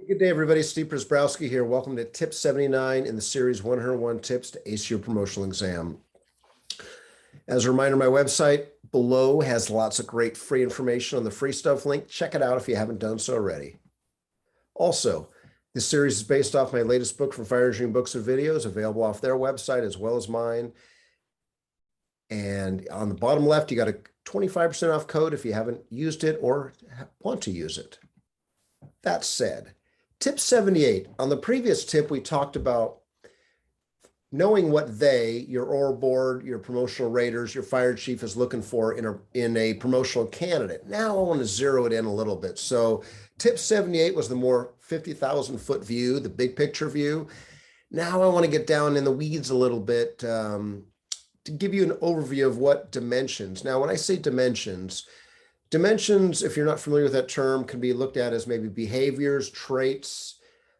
Good day, everybody. Steve Prasbrowski here. Welcome to Tip 79 in the series 101 Tips to Ace Your Promotional Exam. As a reminder, my website below has lots of great free information on the free stuff link. Check it out if you haven't done so already. Also, this series is based off my latest book from Fire Engineering Books and Videos, available off their website as well as mine. And on the bottom left, you got a 25% off code if you haven't used it or want to use it. That said, Tip 78. On the previous tip, we talked about knowing what your oral board, your promotional raters, your fire chief is looking for in a promotional candidate. Now I want to zero it in a little bit. So tip 78 was the more 50,000 foot view, the big picture view. Now I want to get down in the weeds a little bit to give you an overview of what dimensions. Now, when I say dimensions, if you're not familiar with that term, can be looked at as maybe behaviors, traits,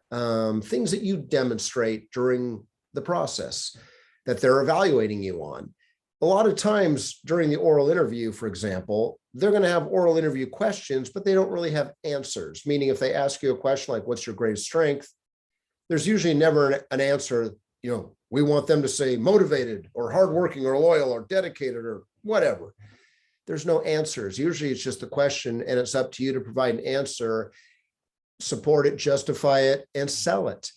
things that you demonstrate during the process that they're evaluating you on. A lot of times during the oral interview, for example, they're going to have oral interview questions, but they don't really have answers. Meaning if they ask you a question like, what's your greatest strength? There's usually never an answer. We want them to say motivated or hardworking or loyal or dedicated or whatever. There's no answers. Usually it's just a question and it's up to you to provide an answer, support it, justify it, and sell it.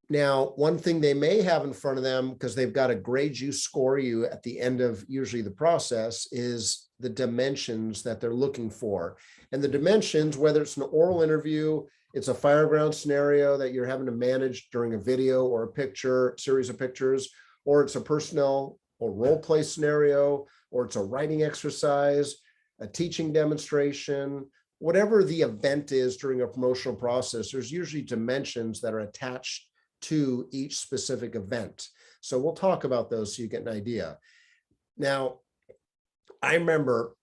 Now, one thing they may have in front of them, because they've got to grade you, score you at the end of usually the process, is the dimensions that they're looking for. And the dimensions, whether it's an oral interview, it's a fireground scenario that you're having to manage during a video or a series of pictures, or it's a personnel or role play scenario, or it's a writing exercise, a teaching demonstration, whatever the event is during a promotional process, there's usually dimensions that are attached to each specific event. So we'll talk about those so you get an idea. Now, I remember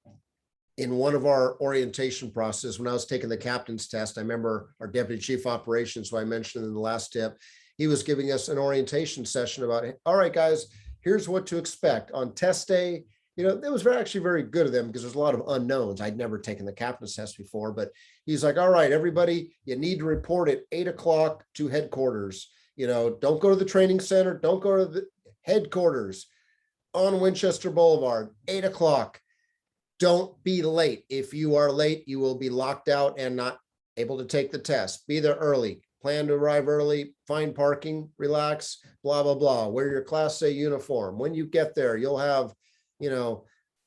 in one of our orientation process, when I was taking the captain's test, I remember our deputy chief operations, who I mentioned in the last tip, he was giving us an orientation session about, all right, guys, here's what to expect on test day. It was actually very good of them because there's a lot of unknowns. I'd never taken the captain's test before, but he's like, all right, everybody, you need to report at 8 o'clock to headquarters. Don't go to the training center. Don't go to the headquarters on Winchester Boulevard, 8 o'clock. Don't be late. If you are late, you will be locked out and not able to take the test. Be there early. Plan to arrive early, find parking, relax, blah, blah, blah. Wear your Class A uniform. When you get there, you'll have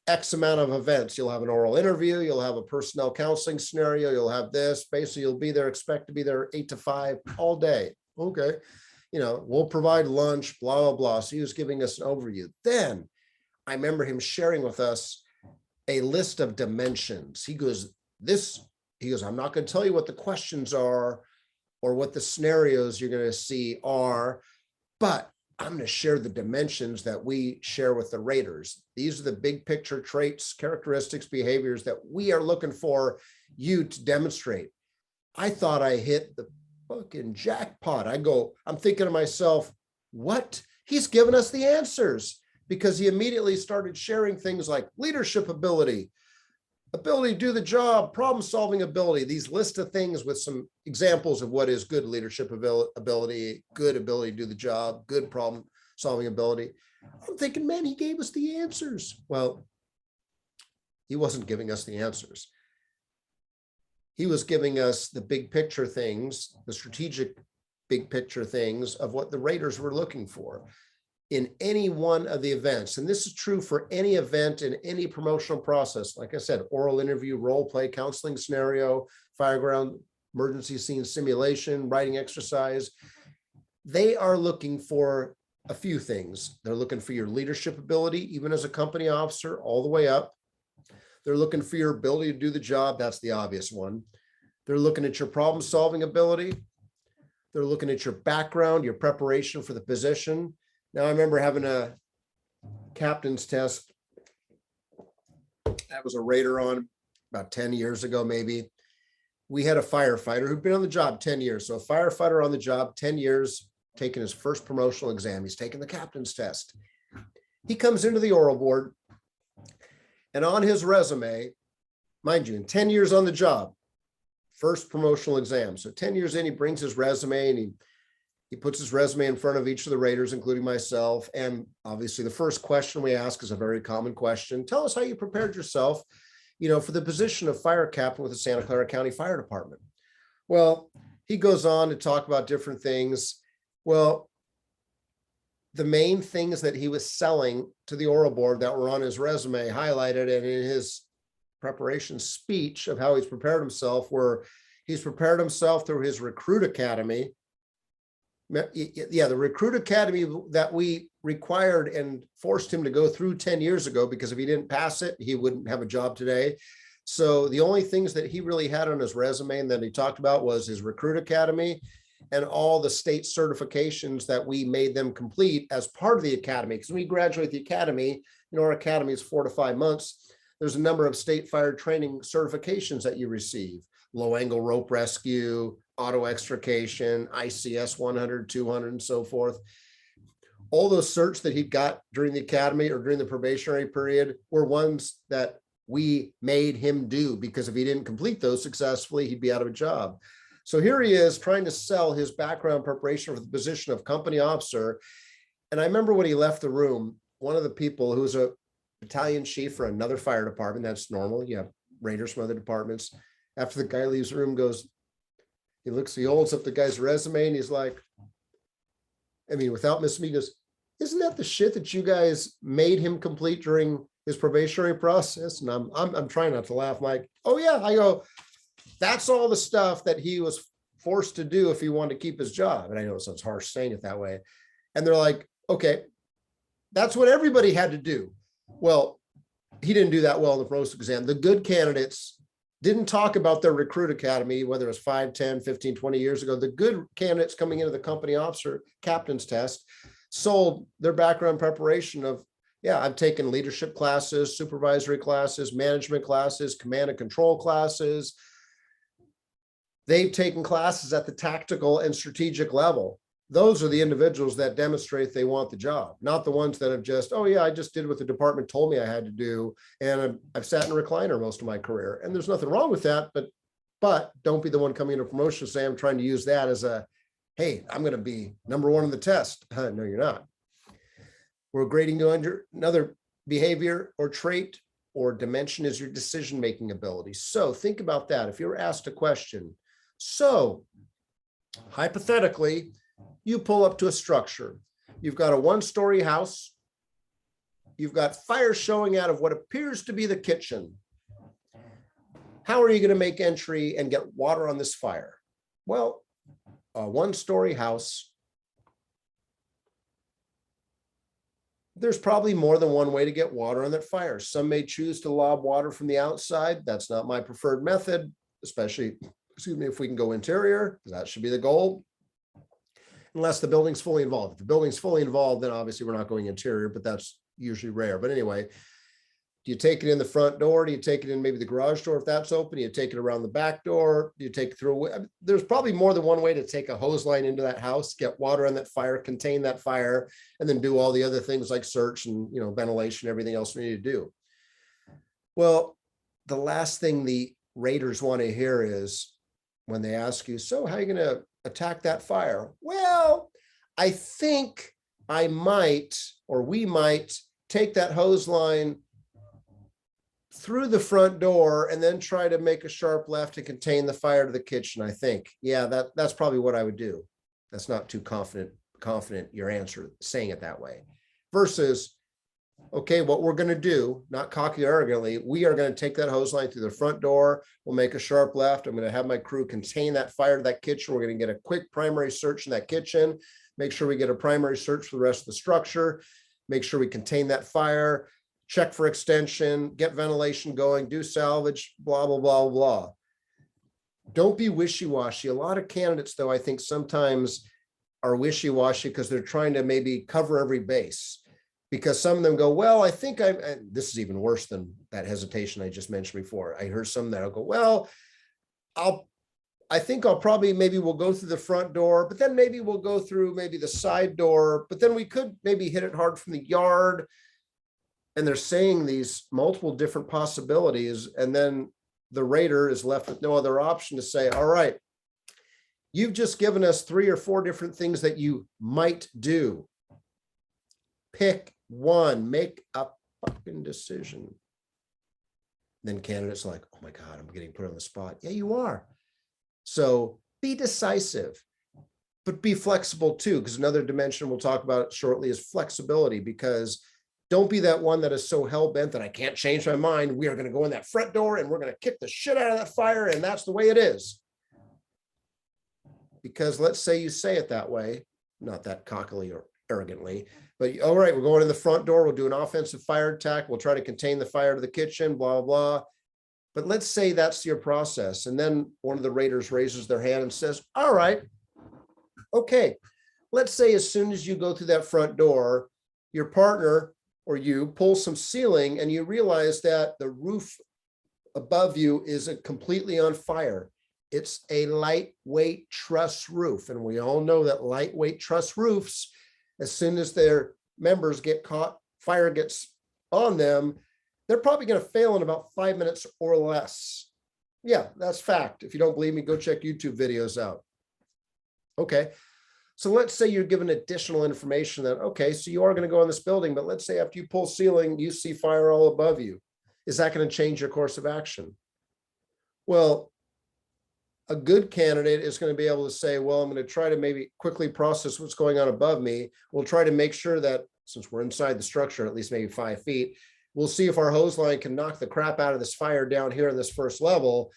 X amount of events. You'll have an oral interview. You'll have a personnel counseling scenario. You'll have this. Basically, you'll be there, expect to be there 8 to 5 all day. Okay. We'll provide lunch, blah, blah, blah. So he was giving us an overview. Then I remember him sharing with us a list of dimensions. He goes, I'm not going to tell you what the questions are or what the scenarios you're going to see are, but I'm going to share the dimensions that we share with the raters. These are the big picture traits, characteristics, behaviors that we are looking for you to demonstrate. I thought I hit the fucking jackpot. I'm thinking to myself, what? He's given us the answers, because he immediately started sharing things like leadership ability to do the job, problem-solving ability, these list of things with some examples of what is good leadership ability, good ability to do the job, good problem-solving ability. I'm thinking, man, he gave us the answers. Well, he wasn't giving us the answers. He was giving us the big picture things, the strategic big picture things of what the raters were looking for in any one of the events. And this is true for any event in any promotional process. Like I said, oral interview, role play, counseling scenario, fireground, emergency scene simulation, writing exercise. They are looking for a few things. They're looking for your leadership ability, even as a company officer, all the way up. They're looking for your ability to do the job. That's the obvious one. They're looking at your problem-solving ability. They're looking at your background, your preparation for the position. Now, I remember having a captain's test. I was a rater on about 10 years ago, maybe. We had a firefighter who'd been on the job 10 years. So a firefighter on the job, 10 years, taking his first promotional exam. He's taking the captain's test. He comes into the oral board, and on his resume, mind you, in 10 years on the job, first promotional exam. So 10 years in, he brings his resume and he puts his resume in front of each of the raters, including myself. And obviously the first question we ask is a very common question. Tell us how you prepared yourself, for the position of fire captain with the Santa Clara County Fire Department. Well, he goes on to talk about different things. Well, the main things that he was selling to the oral board that were on his resume highlighted, and in his preparation speech of how he's prepared himself, were he's prepared himself through his recruit academy. Yeah, the recruit academy that we required and forced him to go through 10 years ago, because if he didn't pass it, he wouldn't have a job today. So the only things that he really had on his resume and that he talked about was his recruit academy and all the state certifications that we made them complete as part of the academy. Because when you graduate the academy, our academy is 4 to 5 months. There's a number of state fire training certifications that you receive: low angle rope rescue, auto extrication, ICS 100, 200, and so forth. All those certs that he got during the academy or during the probationary period were ones that we made him do, because if he didn't complete those successfully, he'd be out of a job. So here he is trying to sell his background preparation for the position of company officer. And I remember when he left the room, one of the people who was a battalion chief for another fire department, that's normal, you have raiders from other departments, after the guy leaves the room, he holds up the guy's resume and he's like, without missing me, he goes, "Isn't that the shit that you guys made him complete during his probationary process?" And I'm trying not to laugh, Mike. "Oh yeah." I go, "That's all the stuff that he was forced to do if he wanted to keep his job." And I know it sounds harsh saying it that way. And they're like, "Okay, that's what everybody had to do." Well, he didn't do that well in the promotional exam. The good candidates didn't talk about their recruit academy, whether it was 5, 10, 15, 20 years ago. The good candidates coming into the company officer captain's test sold their background preparation of, yeah, I've taken leadership classes, supervisory classes, management classes, command and control classes. They've taken classes at the tactical and strategic level. Those are the individuals that demonstrate they want the job, not the ones that have just, "Oh yeah, I just did what the department told me I had to do, and I've sat in a recliner most of my career." And there's nothing wrong with that, but don't be the one coming into a promotion exam trying to use that as a, "Hey, I'm going to be number one in the test." No, you're not. We're grading you under another behavior or trait or dimension is your decision-making ability. So think about that. If you're asked a question, so hypothetically, you pull up to a structure. You've got a 1-story house. You've got fire showing out of what appears to be the kitchen. How are you going to make entry and get water on this fire? Well, a 1-story house, there's probably more than one way to get water on that fire. Some may choose to lob water from the outside. That's not my preferred method, especially, if we can go interior, because that should be the goal. Unless the building's fully involved. If the building's fully involved, then obviously we're not going interior, but that's usually rare. But anyway, do you take it in the front door? Do you take it in maybe the garage door if that's open? Do you take it around the back door? Do you take it through? There's probably more than one way to take a hose line into that house, get water on that fire, contain that fire, and then do all the other things like search and ventilation, everything else we need to do. Well, the last thing the raiders want to hear is when they ask you, "So how are you going to attack that fire?" "Well, I think I might, or we might take that hose line through the front door and then try to make a sharp left to contain the fire to the kitchen. I think, yeah, that's probably what I would do." That's not too confident your answer saying it that way. Versus, okay, what we're going to do, not cocky or arrogantly, we are going to take that hose line through the front door. We'll make a sharp left. I'm going to have my crew contain that fire to that kitchen. We're going to get a quick primary search in that kitchen. Make sure we get a primary search for the rest of the structure. Make sure we contain that fire. Check for extension. Get ventilation going. Do salvage. Blah, blah, blah, blah. Don't be wishy-washy. A lot of candidates, though, I think sometimes are wishy-washy because they're trying to maybe cover every base. Because some of them go, "Well, I think and this is even worse than that hesitation I just mentioned before. I heard some that'll go, "Well, I think maybe we'll go through the front door, but then maybe we'll go through maybe the side door, but then we could maybe hit it hard from the yard." And they're saying these multiple different possibilities. And then the rater is left with no other option to say, all right, you've just given us 3 or 4 different things that you might do. Pick one, make a fucking decision. Then candidates are like, oh my God, I'm getting put on the spot. Yeah, you are. So be decisive, but be flexible too, because another dimension we'll talk about shortly is flexibility, because don't be that one that is so hell-bent that I can't change my mind. We are going to go in that front door and we're going to kick the shit out of that fire, and that's the way it is. Because let's say you say it that way, not that cockily or arrogantly, but all right, we're going in the front door. We'll do an offensive fire attack. We'll try to contain the fire to the kitchen, blah, blah. But let's say that's your process. And then one of the raiders raises their hand and says, all right, okay. Let's say as soon as you go through that front door, your partner or you pull some ceiling and you realize that the roof above you is completely on fire. It's a lightweight truss roof. And we all know that lightweight truss roofs, as soon as their members get caught, fire gets on them, they're probably going to fail in about 5 minutes or less. Yeah, that's fact. If you don't believe me, go check YouTube videos out. Okay. So let's say you're given additional information that, okay, so you are going to go in this building, but let's say after you pull ceiling, you see fire all above you. Is that going to change your course of action? Well, a good candidate is going to be able to say, well, I'm going to try to maybe quickly process what's going on above me. We'll try to make sure that since we're inside the structure, at least maybe 5 feet, we'll see if our hose line can knock the crap out of this fire down here in this first level.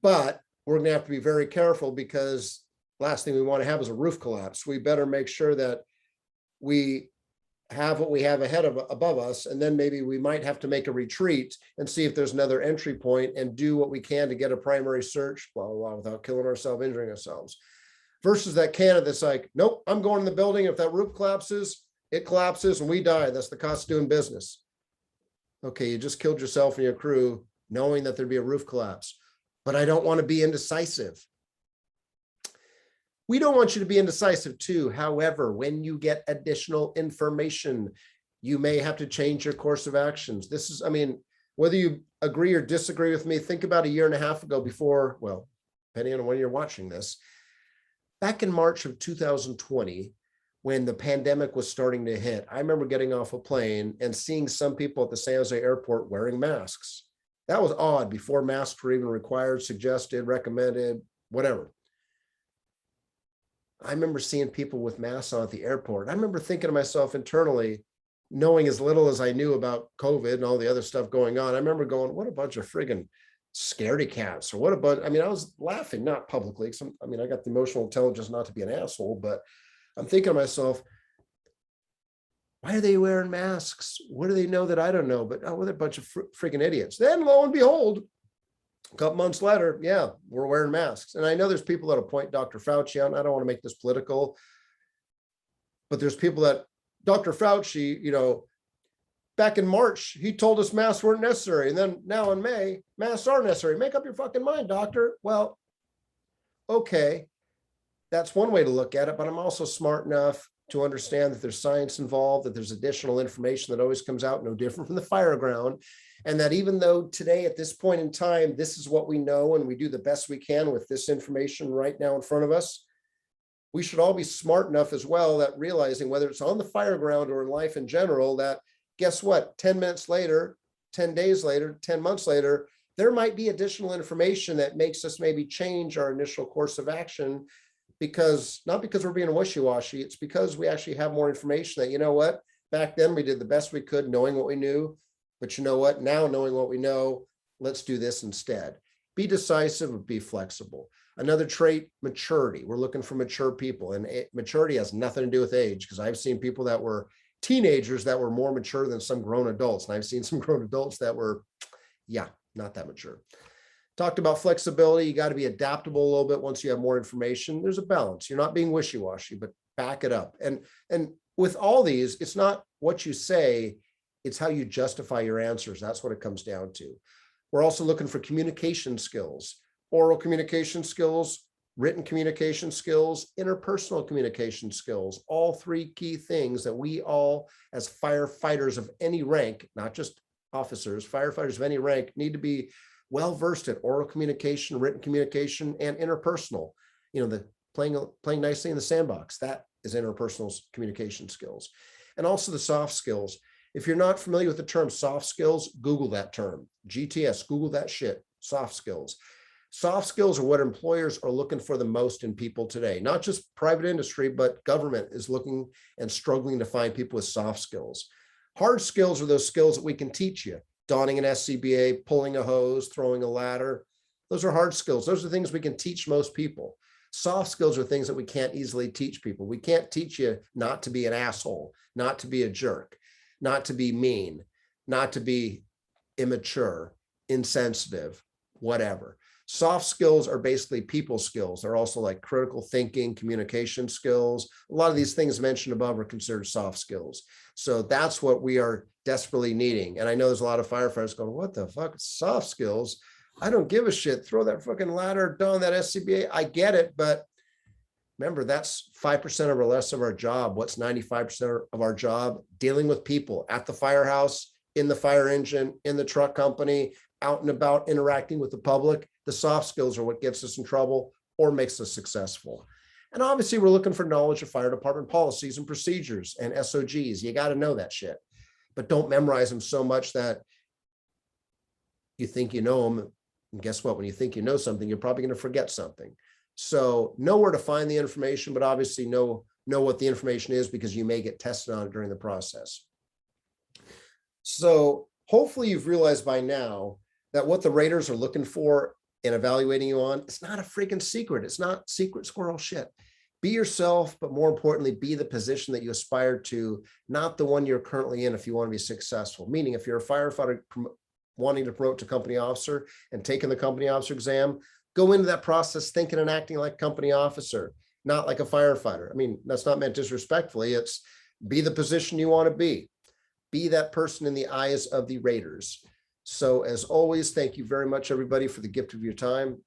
But we're going to have to be very careful, because last thing we want to have is a roof collapse. We better make sure that we have what we have above us, and then maybe we might have to make a retreat and see if there's another entry point and do what we can to get a primary search, blah, blah, blah, without killing ourselves, injuring ourselves. Versus that candidate that's like, nope, I'm going in the building. If that roof collapses, it collapses and we die. That's the cost of doing business. Okay, you just killed yourself and your crew knowing that there'd be a roof collapse. But I don't want to be indecisive. We don't want you to be indecisive too. However, when you get additional information, you may have to change your course of actions. This is, I mean, whether you agree or disagree with me, think about a year and a half ago before, well, depending on when you're watching this, back in March of 2020, when the pandemic was starting to hit, I remember getting off a plane and seeing some people at the San Jose airport wearing masks. That was odd, before masks were even required, suggested, recommended, whatever. I remember seeing people with masks on at the airport. I remember thinking to myself internally, knowing as little as I knew about COVID and all the other stuff going on, I remember going, what a bunch of friggin' scaredy cats, or what a bunch. I mean, I was laughing, not publicly. I mean, I got the emotional intelligence not to be an asshole, but I'm thinking to myself, why are they wearing masks? What do they know that I don't know? But oh, well, they're a bunch of friggin' idiots. Then lo and behold, a couple months later, yeah, we're wearing masks. And I know there's people that'll point Dr. Fauci out. I don't want to make this political, but there's people that Dr. Fauci, you know, back in March, he told us masks weren't necessary. And then now in May, masks are necessary. Make up your fucking mind, doctor. Well, okay, that's one way to look at it, but I'm also smart enough to understand that there's science involved, that there's additional information that always comes out no different from the fire ground. And that even though today at this point in time, this is what we know and we do the best we can with this information right now in front of us, we should all be smart enough as well that realizing whether it's on the fire ground or in life in general, that guess what, 10 minutes later, 10 days later, 10 months later, there might be additional information that makes us maybe change our initial course of action, because not because we're being wishy-washy, it's because we actually have more information that, you know what, back then we did the best we could knowing what we knew. But you know what, now knowing what we know, let's do this instead. Be decisive and be flexible. Another trait, maturity. We're looking for mature people, and maturity has nothing to do with age, because I've seen people that were teenagers that were more mature than some grown adults. And I've seen some grown adults that were, yeah, not that mature. Talked about flexibility. You got to be adaptable a little bit once you have more information. There's a balance. You're not being wishy-washy, but back it up. And with all these, it's not what you say, it's how you justify your answers. That's what it comes down to. We're also looking for communication skills, oral communication skills, written communication skills, interpersonal communication skills, all 3 key things that we all, as firefighters of any rank, not just officers, firefighters of any rank, need to be well-versed at oral communication, written communication, and interpersonal. The playing nicely in the sandbox, that is interpersonal communication skills. And also the soft skills. If you're not familiar with the term soft skills, Google that term. GTS, Google that shit, soft skills. Soft skills are what employers are looking for the most in people today. Not just private industry, but government is looking and struggling to find people with soft skills. Hard skills are those skills that we can teach you. Donning an SCBA, pulling a hose, throwing a ladder. Those are hard skills. Those are things we can teach most people. Soft skills are things that we can't easily teach people. We can't teach you not to be an asshole, not to be a jerk, not to be mean, not to be immature, insensitive, whatever. Soft skills are basically people skills. They're also like critical thinking, communication skills. A lot of these things mentioned above are considered soft skills. So that's what we are desperately needing. And I know there's a lot of firefighters going, what the fuck, soft skills? I don't give a shit. Throw that fucking ladder, don that SCBA. I get it, but remember, that's 5% or less of our job. What's 95% of our job? Dealing with people at the firehouse, in the fire engine, in the truck company, out and about interacting with the public. The soft skills are what gets us in trouble or makes us successful. And obviously, we're looking for knowledge of fire department policies and procedures and SOGs. You got to know that shit, but don't memorize them so much that you think you know them. And guess what? When you think you know something, you're probably going to forget something. So know where to find the information, but obviously know what the information is, because you may get tested on it during the process. So hopefully you've realized by now that what the raters are looking for in evaluating you on, it's not a freaking secret. It's not secret squirrel shit. Be yourself, but more importantly, be the position that you aspire to, not the one you're currently in if you want to be successful. Meaning, if you're a firefighter wanting to promote to company officer and taking the company officer exam, go into that process thinking and acting like a company officer, not like a firefighter. I mean, that's not meant disrespectfully. It's be the position you want to be. Be that person in the eyes of the raters. So as always, thank you very much, everybody, for the gift of your time.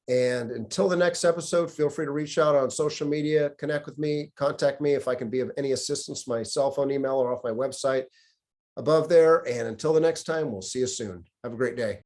And until the next episode, feel free to reach out on social media, connect with me, contact me if I can be of any assistance, my cell phone, email, or off my website above there. And until the next time, we'll see you soon. Have a great day.